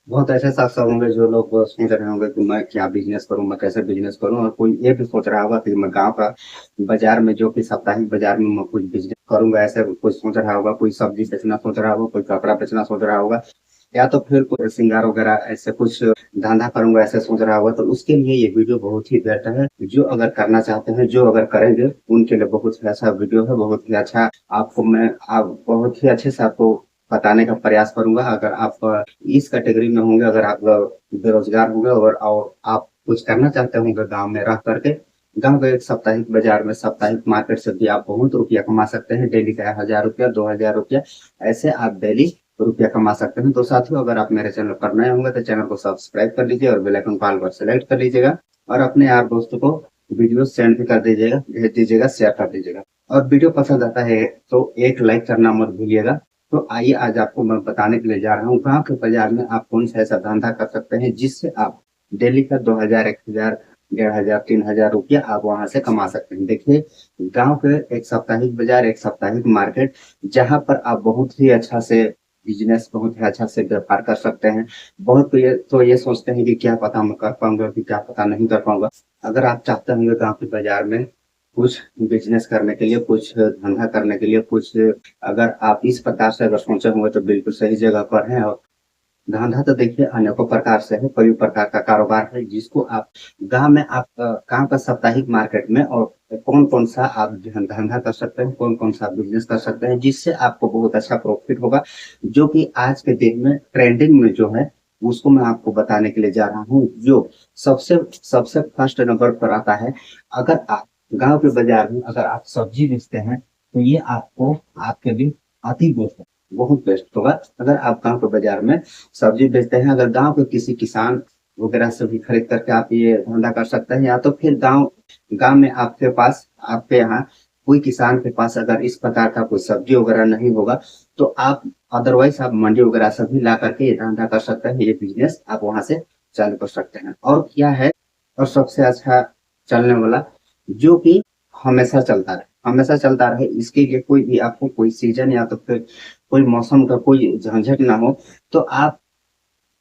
बहुत ऐसे शख्स होंगे जो लोग सोच रहे होंगे कि मैं क्या बिजनेस करूं, मैं कैसे बिजनेस करूं। और कोई ये भी सोच रहा होगा कि मैं गांव का बाजार में, जो कि साप्ताहिक बाजार में मैं कुछ बिजनेस करूंगा, ऐसे कोई सोच रहा होगा। कोई सब्जी बेचना सोच रहा होगा, कोई कपड़ा बेचना सोच रहा होगा, या तो फिर कोई श्रृंगार वगैरह ऐसे कुछ धंधा करूंगा ऐसे सोच रहा होगा। तो उसके लिए ये वीडियो बहुत ही बेहतर है। जो अगर करना चाहते हैं, जो अगर करेंगे, उनके लिए बहुत ही अच्छा वीडियो है, बहुत ही अच्छा। आपको मैं आप बहुत ही अच्छे से आपको बताने का प्रयास करूंगा। अगर आप इस कैटेगरी में होंगे, अगर आप बेरोजगार होंगे और आप कुछ करना चाहते होंगे गांव में रह करके, गांव के एक साप्ताहिक बाजार में, साप्ताहिक मार्केट से भी आप बहुत रुपया कमा सकते हैं। डेली का 1,000 रुपया, 2,000 रुपया, ऐसे आप डेली रुपया कमा सकते हैं। तो साथियों, अगर आप मेरे चैनल पर नए होंगे तो चैनल को सब्सक्राइब कर लीजिए और बेल आइकन कॉल पर सेलेक्ट कर लीजिएगा। और अपने यार दोस्तों को वीडियो सेंड भी कर दीजिएगा, भेज दीजिएगा, शेयर कर दीजिएगा। और वीडियो पसंद आता है तो एक लाइक करना मत भूलिएगा। तो आइए, आज आपको मैं बताने के लिए जा रहा हूँ गांव के बाजार में आप कौन सा ऐसा धंधा कर सकते हैं जिससे आप डेली का 2,000, 1,000, 1,500, 3,000 रुपया आप वहां से कमा सकते हैं। देखिए, गांव के एक साप्ताहिक बाजार, एक साप्ताहिक मार्केट, जहां पर आप बहुत ही अच्छा से बिजनेस, बहुत ही अच्छा से व्यापार कर सकते हैं। बहुत तो ये सोचते हैं कि क्या पता मैं कर पाऊंगा, कि क्या पता नहीं कर पाऊंगा। अगर आप चाहते होंगे गांव के बाजार में कुछ बिजनेस करने के लिए, कुछ धंधा करने के लिए, कुछ अगर आप इस प्रकार से अगर सोचे होंगे तो बिल्कुल सही जगह पर हैं। और धंधा तो देखिए अनेकों प्रकार से है, कई प्रकार का कारोबार है जिसको आप गांव में, आप गांव का साप्ताहिक मार्केट में, और कौन कौन सा आप धंधा कर सकते हैं, कौन कौन सा बिजनेस कर सकते हैं जिससे आपको बहुत अच्छा प्रॉफिट होगा, जो कि आज के दिन में ट्रेंडिंग में जो है, उसको मैं आपको बताने के लिए जा रहा हूँ। जो सबसे सबसे फर्स्ट नंबर पर आता है। अगर आप गांव के बाजार में अगर आप सब्जी बेचते हैं तो ये आपको, आपके लिए अति बेस्ट है, बहुत बेस्ट होगा। अगर आप गांव के बाजार में सब्जी बेचते हैं, अगर गांव के किसी किसान वगैरह से भी खरीद करके आप ये धंधा कर सकते हैं। या तो फिर गांव गांव में आपके पास, आपके यहाँ कोई किसान के पास अगर इस प्रकार का कोई सब्जी वगैरह नहीं होगा, तो आप अदरवाइज आप मंडी वगैरह से भी ला करके ये धंधा कर सकते हैं। ये बिजनेस आप वहां से चालू कर सकते हैं। और क्या है, और सबसे अच्छा चलने वाला, जो कि हमेशा चलता रहे, हमेशा चलता रहे, इसके लिए कोई भी आपको कोई सीजन या तो फिर कोई मौसम का कोई झंझट ना हो, तो आप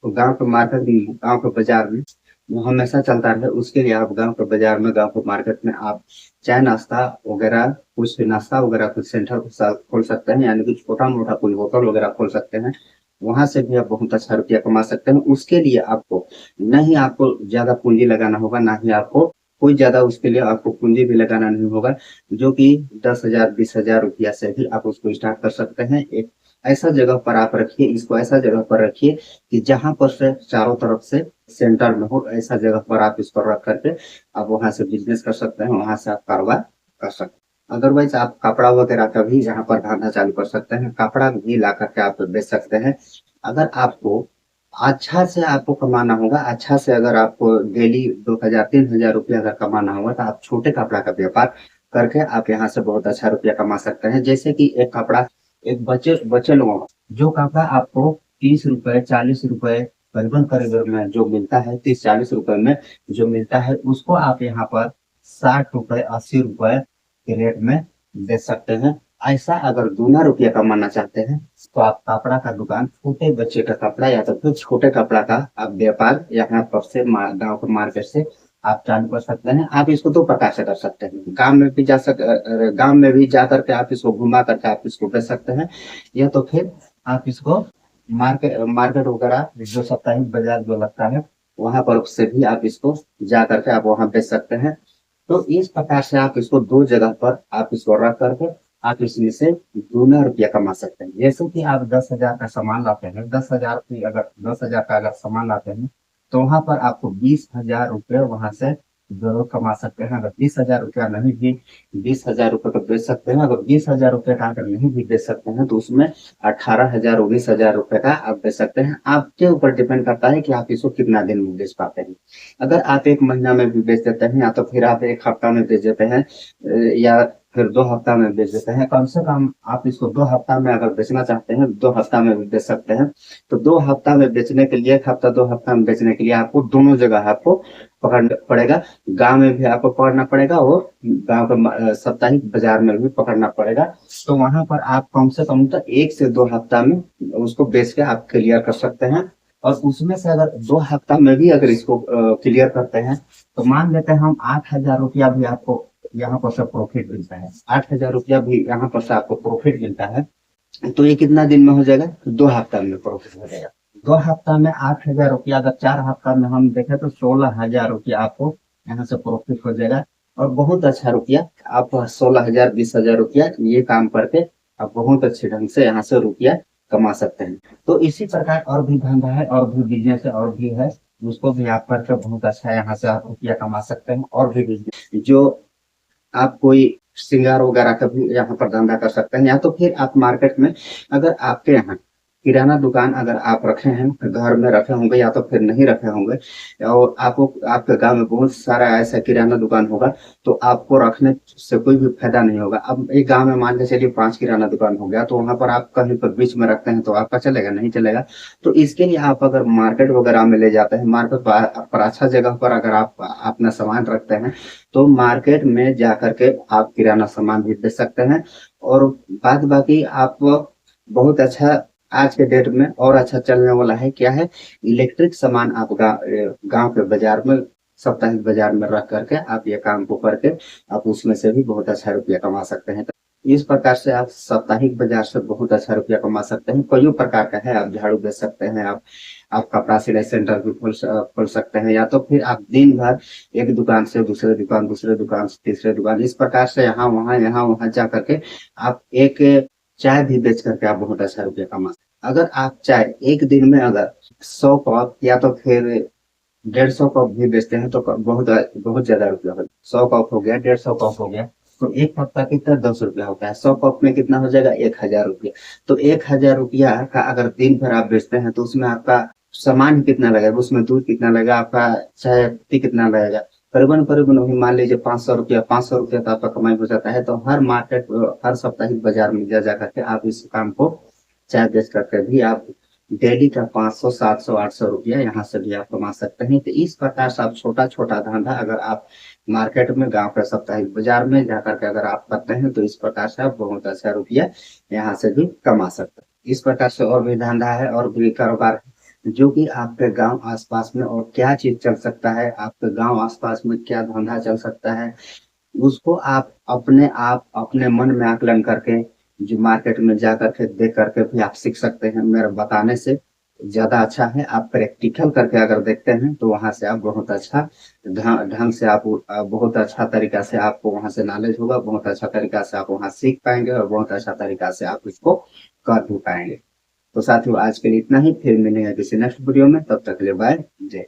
गांव के मार्केट में, गांव के बाजार में वो हमेशा चलता रहे, उसके लिए आप गांव के बाजार में, गांव के मार्केट में आप चाय नाश्ता वगैरह, कुछ नाश्ता वगैरह कुछ सेंटर खोल सकते हैं। यानी कि छोटा मोटा कोई होटल वगैरह खोल सकते हैं। वहां से भी आप बहुत अच्छा रुपया कमा सकते हैं। उसके लिए आपको, न ही आपको ज्यादा पूंजी लगाना होगा, ना ही आपको कोई ज्यादा, उसके लिए आपको पूंजी भी लगाना नहीं होगा। जो कि 10,000, 20,000 रुपया से भी आप उसको स्टार्ट कर सकते हैं। एक ऐसा जगह पर आप रखिए, इसको ऐसा जगह पर रखिए कि जहां पर से चारों तरफ से सेंटर में हो, ऐसा जगह पर आप इसको रख करके आप वहां से बिजनेस कर सकते हैं, वहां से आप कारोबार कर सकते हैं। अदरवाइज आप कपड़ा वगैरह का भी यहाँ पर धंधा चालू कर सकते हैं, कपड़ा भी ला करके आप बेच सकते हैं। अगर आपको अच्छा से आपको कमाना होगा, अच्छा से अगर आपको डेली 2,000, 3,000 रुपया अगर कमाना होगा, तो आप छोटे कपड़ा का व्यापार करके आप यहाँ से बहुत अच्छा रुपया कमा सकते हैं। जैसे कि एक कपड़ा, एक बच्चे बच्चे लोगों का जो कपड़ा आपको 30 रुपए, 40 रुपए करीबन करीबन में जो मिलता है, 30-40 रुपए में जो मिलता है, उसको आप यहाँ पर 60 रुपए, 80 रुपए के रेट में बेच सकते हैं। ऐसा अगर दूना रुपया कमाना चाहते हैं, तो आप कपड़ा का दुकान, छोटे बच्चे का कपड़ा या तो फिर छोटे कपड़ा का आप व्यापार यहाँ पर से गाँव के मार्केट से आप चालू कर सकते हैं। आप इसको दो प्रकार से कर सकते हैं। गांव में भी जा करके आप इसको घुमा करके आप इसको बेच सकते हैं, या तो फिर आप इसको मार्केट मार्केट वगैरह जो साप्ताहिक बाजार जो लगता है, वहां पर से भी आप इसको जा करके आप वहां बेच सकते हैं। तो इस प्रकार से आप इसको दो जगह पर आप इसको रख करके आप इसमें से दूना रुपया कमा सकते हैं। जैसे कि आप 10,000 का सामान लाते हैं, 10,000 की अगर 10,000 का अगर सामान लाते हैं, तो वहां पर आपको 20,000 रुपये वहां से जरूर कमा सकते हैं। अगर 20,000 रुपया नहीं भी, 20,000 रुपये का बेच सकते हैं। अगर 20,000 रुपये का अगर नहीं भी बेच सकते हैं, तो उसमें 18,000, 19,000 रुपये का आप बेच सकते हैं। आपके ऊपर डिपेंड करता है कि आप इसको कितना दिन में बेच पाते हैं। अगर आप एक महीना में भी बेच देते हैं, या तो फिर आप एक हफ्ता में बेच देते हैं, या फिर 2 हफ्ता में बेच देते हैं, कम से कम आप इसको 2 हफ्ता में अगर बेचना चाहते हैं, 2 हफ्ता में भी बेच सकते हैं। तो 2 हफ्ता में बेचने के लिए, 1 हफ्ता 2 हफ्ता में बेचने के लिए आपको दोनों जगह आपको पकड़ना पड़ेगा। गांव में भी आपको पकड़ना पड़ेगा और गांव के साप्ताहिक बाजार में भी पकड़ना पड़ेगा। तो वहां पर आप कम से कम तो 1 से 2 हफ्ता में उसको बेच के आप क्लियर कर सकते हैं। और उसमें से अगर 2 हफ्ता में भी अगर इसको क्लियर करते हैं, तो मान लेते हैं हम 8,000 रुपया भी आपको यहाँ पर से प्रॉफिट मिलता है, 8,000 रुपया भी यहाँ पर से आपको प्रॉफिट मिलता है। तो ये कितना दिन में हो जाएगा? 2 हफ्ता में प्रॉफिट हो जाएगा। 2 हफ्ता में 8,000 रुपया, अगर 4 हफ्ता में हम देखें तो 16,000 रुपया आपको यहाँ से प्रॉफिट हो जाएगा। और बहुत अच्छा रुपया, आप 16,000 20,000 रुपया ये काम करके आप बहुत अच्छे ढंग से यहाँ से रुपया कमा सकते हैं। तो इसी प्रकार और भी धंधा है, और भी बिजनेस है, और भी है, उसको भी आप करके बहुत अच्छा यहाँ से आप रुपया कमा सकते हैं। और भी बिजनेस जो आप कोई श्रृंगार वगैरह का भी यहाँ पर धंधा कर सकते हैं, या तो फिर आप मार्केट में अगर आपके यहाँ किराना दुकान अगर आप रखे हैं, घर में रखे होंगे या तो फिर नहीं रखे होंगे, और आपको आपके गांव में बहुत सारा ऐसा किराना दुकान होगा, तो आपको रखने से कोई भी फायदा नहीं होगा। अब एक गांव में मान के चलिए 5 किराना दुकान हो गया, तो वहां पर आप कहीं पर बीच में रखते हैं तो आपका चलेगा? नहीं चलेगा। तो इसके लिए आप अगर मार्केट वगैरह में ले जाते हैं, मार्केट पर अच्छा जगह पर अगर आप अपना सामान रखते हैं, तो मार्केट में जा करके आप किराना सामान भी बेच सकते हैं। और बाद बाकी आप बहुत अच्छा, आज के डेट में और अच्छा चलने वाला है क्या है, इलेक्ट्रिक सामान आप गांव के बाजार में, साप्ताहिक बाजार में रख करके आप ये काम को करके आप उसमें से भी बहुत अच्छा रुपया कमा सकते हैं। तो इस प्रकार से आप साप्ताहिक बाजार से बहुत अच्छा रुपया कमा सकते हैं। कई प्रकार का है, आप झाड़ू बेच सकते हैं, आप कपड़ा सिलाई सेंटर भी खोल सकते हैं, या तो फिर आप दिन भर एक दुकान से दूसरे दुकान, दूसरे दुकान से तीसरे दुकान, इस प्रकार से यहाँ वहां जा करके आप एक चाय भी बेच करके आप बहुत अच्छा रुपया कमा सकते हैं। अगर आप चाय एक दिन में अगर 100 कप या तो फिर 150 कप भी बेचते हैं, तो बहुत बहुत ज्यादा रुपया होगा। 100 कप हो गया, 150 कप हो गया, तो एक कप का कितना 10 रुपया होता है, 100 कप में कितना हो जाएगा? 1,000 रुपया। तो 1,000 रुपया का अगर दिन भर आप बेचते हैं, तो उसमें आपका सामान कितना लगेगा, उसमें दूध कितना लगेगा, आपका चाय पत्ती कितना लगेगा, करीबन करीबन वही मान लीजिए 500 रुपया, 500 रुपया तो आपका कमाई हो जाता है। तो हर मार्केट, हर साप्ताहिक बाजार में जा करके आप इस काम को चाय बेच करके भी आप डेली का 500 700 800 रुपया यहाँ से भी आप कमा सकते हैं। तो इस प्रकार से आप छोटा छोटा धंधा अगर आप मार्केट में, गांव के साप्ताहिक बाजार में जाकर के अगर आप करते हैं, तो इस प्रकार से आप बहुत अच्छा रुपया यहाँ से भी कमा सकते हैं। इस प्रकार से और भी धंधा है, और भी कारोबार है, जो कि आपके गांव आसपास में और क्या चीज चल सकता है, आपके गांव आसपास में क्या धंधा चल सकता है, उसको आप अपने मन में आकलन करके जो मार्केट में जा करके देख करके भी आप सीख सकते हैं। मेरे बताने से ज्यादा अच्छा है आप प्रैक्टिकल करके अगर देखते हैं, तो वहां से आप बहुत अच्छा ढंग से आप बहुत अच्छा तरीका से आपको वहां से नॉलेज होगा, बहुत अच्छा तरीका से आप वहां सीख पाएंगे, और बहुत अच्छा तरीका से आप इसको कर भी पाएंगे। तो साथियों, आज के लिए इतना ही, फिर मिलेंगे किसी नेक्स्ट वीडियो में, तब तक के लिए बाय, जय।